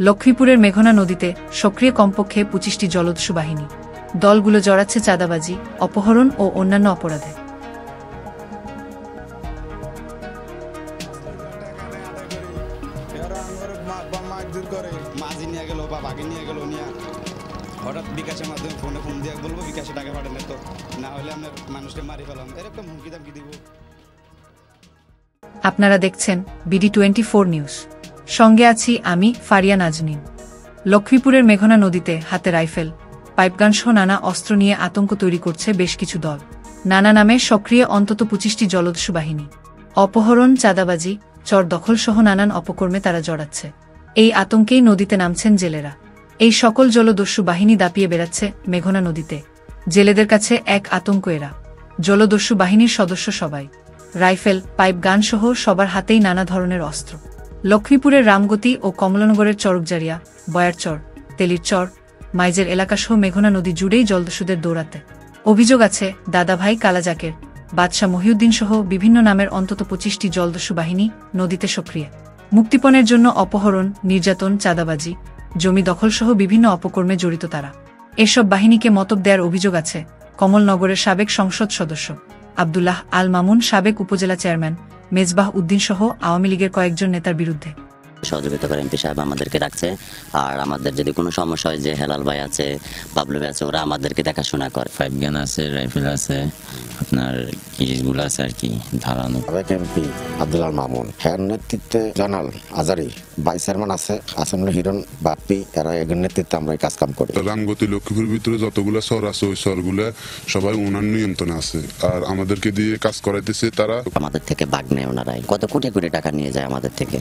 লক্ষ্মীপুরের মেঘনা নদীতে সক্রিয় কমপক্ষে ২৫টি জলদস্যু বাহিনী। দলগুলো জড়াচ্ছে চাঁদাবাজি, অপহরণ ও অন্যান্য অপরাধে। হঠাৎ বিকাশের মাধ্যমে ফোন দিয়ে বলবো বিকাশে টাকা পাঠানো, তো না হলে আমরা মানুষকে মারি ফেলাম, এরকম হুমকি দামকি দিব। আপনারা দেখছেন BD24 নিউজ। সঙ্গে আছি আমি ফারিয়া নাজনীন। লক্ষ্মীপুরের মেঘনা নদীতে হাতে রাইফেল, পাইপগান সহ নানা অস্ত্র নিয়ে আতঙ্ক তৈরি করছে বেশ কিছু দল। নানা নামে সক্রিয় অন্তত ২৫টি জলদস্যু বাহিনী। অপহরণ, চাঁদাবাজি, চর দখল সহ নানান অপকর্মে তারা জড়াচ্ছে। এই আতঙ্কেই নদীতে নামছেন জেলেরা। এই সকল জলদস্যু বাহিনী দাপিয়ে বেড়াচ্ছে মেঘনা নদীতে। জেলেদের কাছে এক আতঙ্ক এরা। জলদস্যু বাহিনীর সদস্য সবাই রাইফেল, পাইপ গান সহ সবার হাতেই নানা ধরনের অস্ত্র। লক্ষ্মীপুরের রামগতি ও কমলানগরের চরকজারিয়া, বয়ারচর, তেলির চর, মাইজের এলাকাসহ মেঘনা নদী জুড়েই জলদস্যুদের দৌড়াতে। অভিযোগ আছে দাদাভাই কালাজাকের, বাদশাহ মহিউদ্দিন সহ বিভিন্ন নামের অন্তত ২৫টি জলদস্যু বাহিনী নদীতে সক্রিয়। মুক্তিপণের জন্য অপহরণ, নির্যাতন, চাঁদাবাজি, জমি দখলসহ বিভিন্ন অপকর্মে জড়িত তারা। এসব বাহিনীকে মতব দেওয়ার অভিযোগ আছে কমলনগরের সাবেক সংসদ সদস্য আব্দুল্লাহ আল মামুন, সাবেক উপজেলা চেয়ারম্যান মেজবাহ উদ্দিন সহ আওয়ামী লীগের কয়েকজন নেতার বিরুদ্ধে। সহযোগিতা করে এমপি সাহেব আমাদেরকে রাখছে। আর আমাদের যদি কোনো সমস্যা হয়, যে হেলাল ভাই আছে, বাবলু ভাই আছে, ওরা আমাদেরকে দেখাশোনা করে। পাইপ গান আছে, রাইফেল আছে, আপনার কিরিশগুলো আছে আর কি ধারানো। এমপি আব্দুল আল মামুন, হ্যাঁ নেতৃত্বে জানাল আজারি, ভাইস চেয়ারম্যান আছে আসেমুল হিরণ, বাপ্পি, এরা এদের নেতৃত্বে আমরা কাজ কাম করি। রামগতি লক্ষ্মীপুরের ভিতরে যতগুলো শহর আছে ওই শহরগুলো সবাই ওনার নিয়ন্ত্রণে আছে, আর আমাদেরকে দিয়ে কাজ করাইতেছে তারা। আমাদের থেকে ভাগ নেয় ওনারাই, কত কোটি কোটি টাকা নিয়ে যায় আমাদের থেকে।